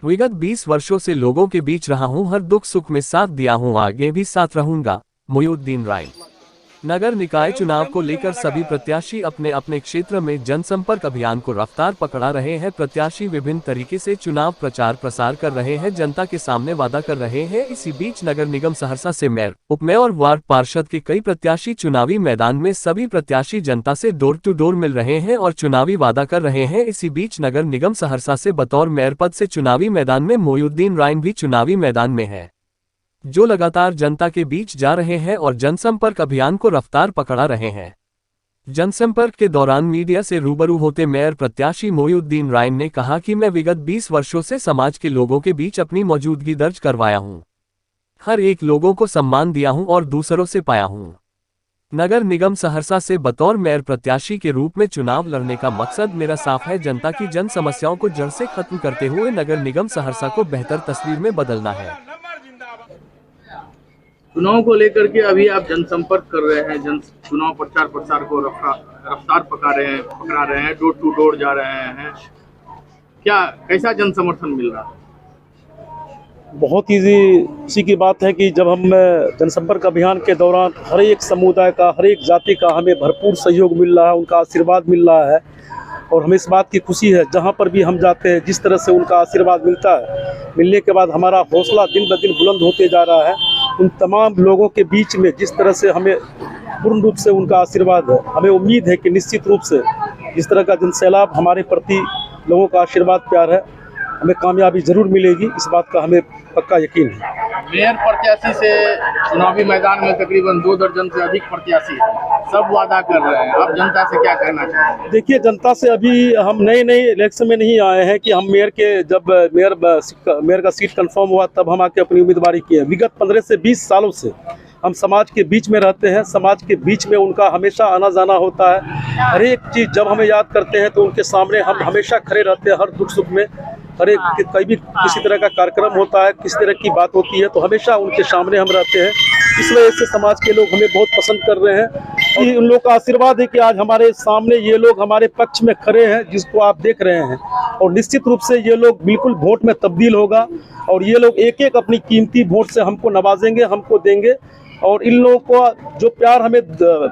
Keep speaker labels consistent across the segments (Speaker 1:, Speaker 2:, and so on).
Speaker 1: विगत 20 वर्षों से लोगों के बीच रहा हूं, हर दुख सुख में साथ दिया हूं, आगे भी साथ रहूंगा। मोहिउद्दीन राय। नगर निकाय चुनाव को लेकर सभी प्रत्याशी अपने अपने क्षेत्र में जनसंपर्क अभियान को रफ्तार पकड़ा रहे हैं। प्रत्याशी विभिन्न तरीके से चुनाव प्रचार प्रसार कर रहे हैं, जनता के सामने वादा कर रहे हैं। इसी बीच नगर निगम सहरसा से मेयर, उपमेयर और वार्ड पार्षद के कई प्रत्याशी चुनावी मैदान में सभी प्रत्याशी जनता से डोर टू डोर मिल रहे हैं और चुनावी वादा कर रहे हैं। इसी बीच नगर निगम सहरसा से बतौर मेयर पद से चुनावी मैदान में मोहिउद्दीन राय भी चुनावी मैदान में है, जो लगातार जनता के बीच जा रहे हैं और जनसंपर्क अभियान को रफ्तार पकड़ा रहे हैं। जनसंपर्क के दौरान मीडिया से रूबरू होते मेयर प्रत्याशी मोहिउद्दीन राय ने कहा कि मैं विगत 20 वर्षों से समाज के लोगों के बीच अपनी मौजूदगी दर्ज करवाया हूं, हर एक लोगों को सम्मान दिया हूं और दूसरों से पाया हूं। नगर निगम सहरसा से बतौर मेयर प्रत्याशी के रूप में चुनाव लड़ने का मकसद मेरा साफ है, जनता की जन समस्याओं को जड़ से खत्म करते हुए नगर निगम सहरसा को बेहतर तस्वीर में बदलना है।
Speaker 2: चुनाव को लेकर के अभी आप जनसंपर्क कर रहे हैं, चुनाव प्रचार प्रसार को रफ्तार पकड़ा रहे हैं, डोर टू डोर जा रहे हैं। कैसा जन समर्थन मिल रहा है?
Speaker 3: बहुत ही खुशी की बात है कि जब हम जनसंपर्क अभियान के दौरान हर एक समुदाय का, हर एक जाति का हमें भरपूर सहयोग मिल रहा है, उनका आशीर्वाद मिल रहा है और हमें इस बात की खुशी है जहां पर भी हम जाते हैं जिस तरह से उनका आशीर्वाद मिलता है, मिलने के बाद हमारा हौसला दिन ब दिन बुलंद होते जा रहा है। उन तमाम लोगों के बीच में जिस तरह से हमें पूर्ण रूप से उनका आशीर्वाद है, हमें उम्मीद है कि निश्चित रूप से जिस तरह का जनसैलाब हमारे प्रति लोगों का आशीर्वाद प्यार है, हमें कामयाबी जरूर मिलेगी, इस बात का हमें पक्का यकीन है।
Speaker 2: मेयर प्रत्याशी से चुनावी मैदान में तकरीबन 2 दर्जन से अधिक प्रत्याशी सब वादा कर रहे हैं, आप जनता से क्या कहना चाहते हैं?
Speaker 3: देखिए, जनता से अभी हम नए इलेक्शन में नहीं आए हैं कि हम जब मेयर का सीट कंफर्म हुआ तब हम आके अपनी उम्मीदवारी किए। विगत 15 से 20 सालों से हम समाज के बीच में रहते हैं, समाज के बीच में उनका हमेशा आना जाना होता है। हर एक चीज़ जब हमें याद करते हैं तो उनके सामने हम हमेशा खड़े रहते हैं, हर दुख सुख में। हर एक कहीं भी किसी तरह का कार्यक्रम होता है, किसी तरह की बात होती है तो हमेशा उनके सामने हम रहते हैं। इस वजह से समाज के लोग हमें बहुत पसंद कर रहे हैं कि उन लोगों का आशीर्वाद है कि आज हमारे सामने ये लोग हमारे पक्ष में खड़े हैं, जिसको आप देख रहे हैं। और निश्चित रूप से ये लोग बिल्कुल वोट में तब्दील होगा और ये लोग एक एक अपनी कीमती वोट से हमको नवाजेंगे, हमको देंगे। और इन लोगों को जो प्यार हमें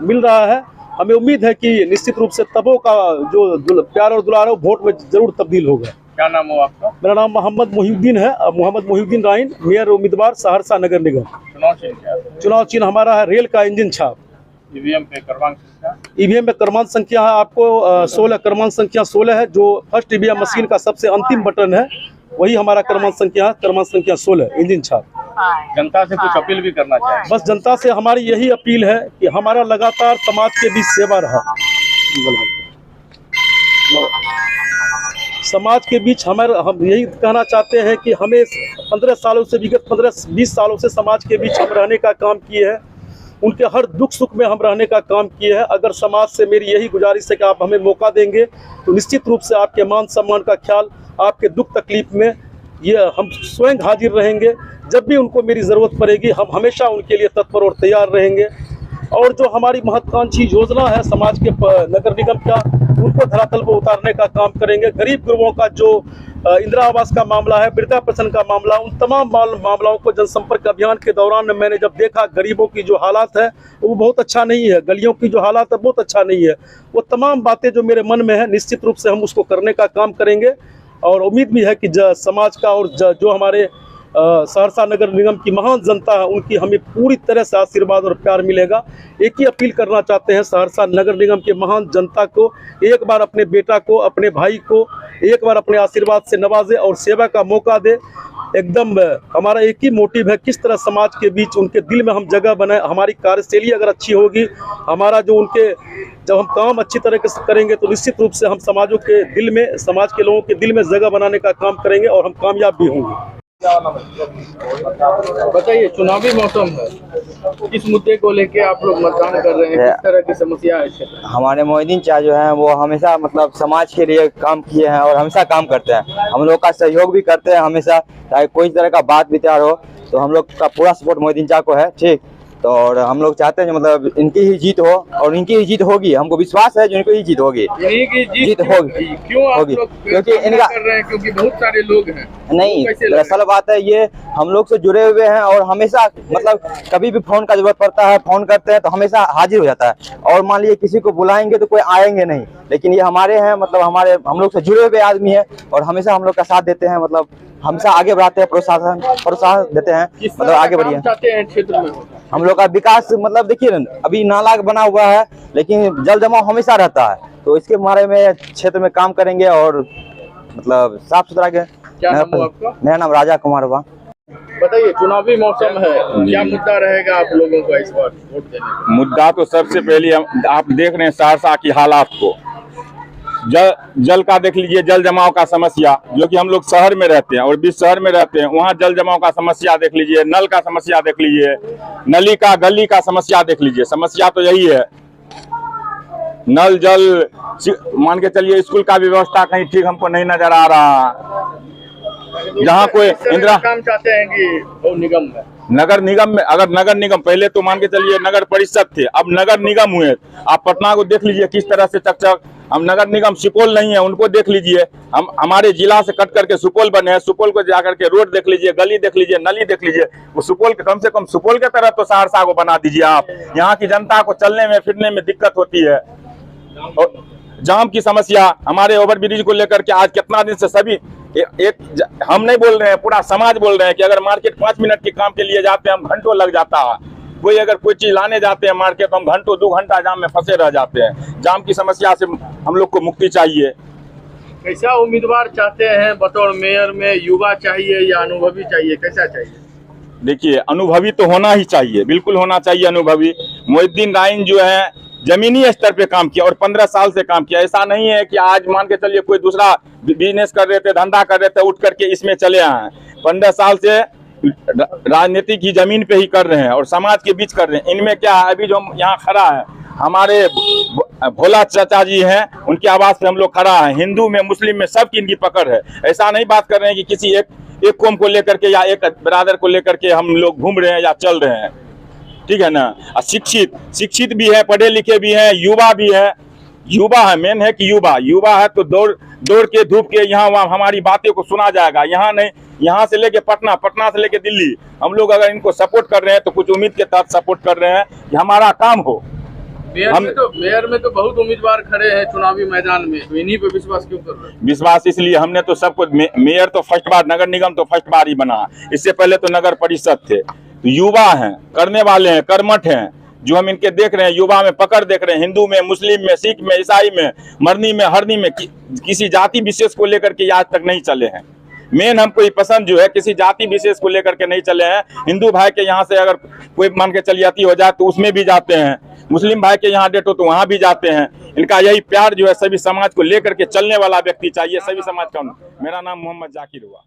Speaker 3: मिल रहा है, हमें उम्मीद है कि निश्चित रूप से तबों का जो प्यार और दुलार वोट में जरूर तब्दील होगा।
Speaker 2: क्या नाम हो आपका?
Speaker 3: मेरा नाम मोहम्मद मोहिउद्दीन है, मोहम्मद मोहिउद्दीन राइन, मेयर उम्मीदवार सहरसा नगर निगम। चुनाव चिन्ह हमारा है रेल का इंजन छाप।
Speaker 2: ईवीएम पे
Speaker 3: क्रमांक संख्या है आपको 16, क्रमांक संख्या 16 है। जो फर्स्ट ईवीएम मशीन का सबसे अंतिम बटन है वही हमारा क्रमांक संख्या 16 इंजन छाप।
Speaker 2: जनता से कुछ अपील भी करना चाहिए?
Speaker 3: बस जनता से हमारी यही अपील है कि हमारा लगातार समाज के बीच सेवा रहा, समाज के बीच हम यही कहना चाहते हैं कि हमें 15 सालों से विगत 15-20 सालों से समाज के बीच हम रहने का काम किए हैं, उनके हर दुख सुख में हम रहने का काम किए हैं। अगर समाज से मेरी यही गुजारिश है कि आप हमें मौका देंगे तो निश्चित रूप से आपके मान सम्मान का ख्याल, आपके दुख तकलीफ में ये हम स्वयं हाजिर रहेंगे। जब भी उनको मेरी ज़रूरत पड़ेगी हम हमेशा उनके लिए तत्पर और तैयार रहेंगे। और जो हमारी महत्वाकांक्षी योजना है समाज के नगर निगम का, उनको धरातल पर उतारने का काम करेंगे। गरीब गुरुओं का जो इंदिरा आवास का मामला है, वृद्धा पेंशन का मामला, उन तमाम मामलों को जनसंपर्क अभियान के दौरान मैंने जब देखा गरीबों की जो हालात है वो बहुत अच्छा नहीं है, गलियों की जो हालात है बहुत अच्छा नहीं है, वो तमाम बातें जो मेरे मन में है निश्चित रूप से हम उसको करने का काम करेंगे। और उम्मीद भी है कि समाज का और जो हमारे सहरसा नगर निगम की महान जनता है उनकी हमें पूरी तरह से आशीर्वाद और प्यार मिलेगा। एक ही अपील करना चाहते हैं सहरसा नगर निगम के महान जनता को, एक बार अपने बेटा को, अपने भाई को एक बार अपने आशीर्वाद से नवाजे और सेवा का मौका दे। एकदम हमारा एक ही मोटिव है, किस तरह समाज के बीच उनके दिल में हम जगह बनाए। हमारी कार्यशैली अगर अच्छी होगी, हमारा जब हम काम अच्छी तरीके से करेंगे तो निश्चित रूप से हम समाजों के दिल में, समाज के लोगों के दिल में जगह बनाने का काम करेंगे और हम कामयाब भी होंगे।
Speaker 2: बताइए, चुनावी मौसम है, किस मुद्दे को लेके आप लोग मतदान कर रहे हैं, किस तरह की समस्या है?
Speaker 4: हमारे मोहिउद्दीन चाचा जो हैं वो हमेशा मतलब समाज के लिए काम किए हैं और हमेशा काम करते हैं। हम लोग का सहयोग भी करते हैं हमेशा, चाहे कोई तरह का बात विचार हो तो हम लोग का पूरा सपोर्ट मोहिउद्दीन चाचा को है। ठीक, तो और हम लोग चाहते हैं जो मतलब इनकी ही जीत हो और इनकी ही जीत होगी, हमको विश्वास है जो इनको ही जीत होगी।
Speaker 2: इन्हीं की
Speaker 4: जीत होगी।
Speaker 2: क्यों आप
Speaker 4: होगी
Speaker 2: लोग
Speaker 4: क्योंकि
Speaker 2: कामना
Speaker 4: इनका
Speaker 2: कर रहे हैं? क्योंकि बहुत सारे लोग हैं।
Speaker 4: नहीं,
Speaker 2: कैसे लग रहा है?
Speaker 4: दरअसल बात है ये हम लोग से जुड़े हुए हैं और हमेशा मतलब कभी भी फोन का जरूरत पड़ता है, फोन करते हैं तो हमेशा हाजिर हो जाता है। और मान लीजिए किसी को बुलाएंगे तो कोई आएंगे नहीं, लेकिन ये हमारे हैं, मतलब हमारे हम लोग से जुड़े हुए आदमी हैं और हमेशा हम लोग का साथ देते हैं, मतलब हमेशा आगे बढ़ाते हैं, प्रोत्साहन देते हैं,
Speaker 2: किस
Speaker 4: मतलब
Speaker 2: तरह
Speaker 4: आगे
Speaker 2: का
Speaker 4: बढ़िए।
Speaker 2: काम चाहते हैं क्षेत्र में?
Speaker 4: हम लोग का विकास मतलब देखिए ना, अभी नाला बना हुआ है लेकिन जल जमाव हमेशा रहता है, तो इसके बारे में क्षेत्र में काम करेंगे और मतलब साफ सुथरा के।
Speaker 2: क्या नाम हुआ आपका?
Speaker 4: मेरा नाम राजा कुमार हुआ।
Speaker 2: बताइए, चुनावी मौसम है, क्या मुद्दा रहेगा आप लोगों का इस बार वोट देने का?
Speaker 5: मुद्दा तो सबसे पहले आप देख रहे हैं सहरसा की हालात को, जल का देख लीजिए, जल जमाव का समस्या, जो कि हम लोग शहर में रहते हैं और बीच शहर में रहते हैं, वहाँ जल जमाव का समस्या देख लीजिए, नल का समस्या देख लीजिए, नली का गली का समस्या देख लीजिए। समस्या तो यही है, नल जल मान के चलिए, स्कूल का व्यवस्था कहीं ठीक हमको नहीं नजर आ रहा। जहाँ कोई इंदिरा
Speaker 2: काम चाहते हैं कि निगम में,
Speaker 5: नगर निगम में, अगर नगर निगम पहले तो मान के चलिए नगर परिषद थे, अब नगर निगम हुए। आप पटना को देख लीजिए किस तरह से चकचक। हम नगर निगम सुपौल नहीं है, उनको देख लीजिए, हम हमारे जिला से कट करके सुपौल बने हैं, सुपौल को जाकर के रोड देख लीजिए, गली देख लीजिए, नली देख लीजिए। वो सुपौल के कम से कम सुपौल के तरह तो सहरसा को बना दीजिए आप। यहाँ की जनता को चलने में फिरने में दिक्कत होती है। और जाम की समस्या, हमारे ओवरब्रिज को लेकर के आज कितना दिन से सभी हम नहीं बोल रहे हैं, पूरा समाज बोल रहे हैं कि अगर मार्केट 5 मिनट के काम के लिए जाते हैं हम घंटों लग जाता है। कोई अगर कोई चीज लाने जाते हैं मार्केट तो हम घंटों 2 घंटा जाम में फंसे रह जाते हैं। जाम की समस्या से हम लोग को मुक्ति चाहिए।
Speaker 2: कैसा उम्मीदवार चाहते हैं बतौर मेयर में? युवा चाहिए या अनुभवी चाहिए? कैसा चाहिए?
Speaker 5: देखिए, अनुभवी तो होना ही चाहिए, बिल्कुल होना चाहिए अनुभवी। मोहिउद्दीन राइन जो है जमीनी स्तर पे काम किया और 15 साल से काम किया। ऐसा नहीं है कि आज मान के चलिए कोई दूसरा बिजनेस कर रहे थे, धंधा कर रहे थे, उठ करके इसमें चले आए हैं। 15 साल से राजनीति की जमीन पे ही कर रहे हैं और समाज के बीच कर रहे हैं। इनमें क्या है, अभी जो यहाँ खड़ा है हमारे भोला चाचा जी हैं, उनकी आवाज पे हम लोग खड़ा है। हिंदू में, मुस्लिम में सबकी इनकी पकड़ है। ऐसा नहीं बात कर रहे हैं कि किसी एक कौम को लेकर के या एक बिरादर को लेकर के हम लोग घूम रहे हैं या चल रहे हैं, ठीक है ना। शिक्षित भी है, पढ़े लिखे भी हैं, युवा भी है। युवा है, मेन है कि युवा है तो दौड़ के धूप के यहाँ वहाँ हमारी बातें को सुना जाएगा। यहाँ नहीं, यहाँ से लेके पटना, पटना से लेके दिल्ली, हम लोग अगर इनको सपोर्ट कर रहे हैं तो कुछ उम्मीद के तहत सपोर्ट कर रहे हैं कि हमारा काम हो।
Speaker 2: मेयर में तो बहुत उम्मीदवार खड़े हैं चुनावी मैदान में, तो इन्हीं पे विश्वास क्यों कर रहे हैं?
Speaker 5: विश्वास इसलिए हमने तो सब कुछ, मेयर तो फर्स्ट बार, नगर निगम तो फर्स्ट बार ही बना, इससे पहले तो नगर परिषद थे। तो युवा हैं, करने वाले हैं, कर्मठ हैं, जो हम इनके देख रहे हैं, युवा में पकड़ देख रहे हैं। हिंदू में, मुस्लिम में, सिख में, ईसाई में, मरनी में, हरनी में, किसी जाति विशेष को लेकर के आज तक नहीं चले हैं। मेन हमको ये पसंद जो है, किसी जाति विशेष को लेकर के नहीं चले हैं। हिंदू भाई के यहाँ से अगर कोई मान के चलिए अति हो जाए तो उसमें भी जाते हैं, मुस्लिम भाई के यहाँ डेट हो तो वहाँ भी जाते हैं। इनका यही प्यार जो है सभी समाज को लेकर के चलने वाला व्यक्ति चाहिए, सभी समाज का। मेरा नाम मोहम्मद जाकिर हुआ।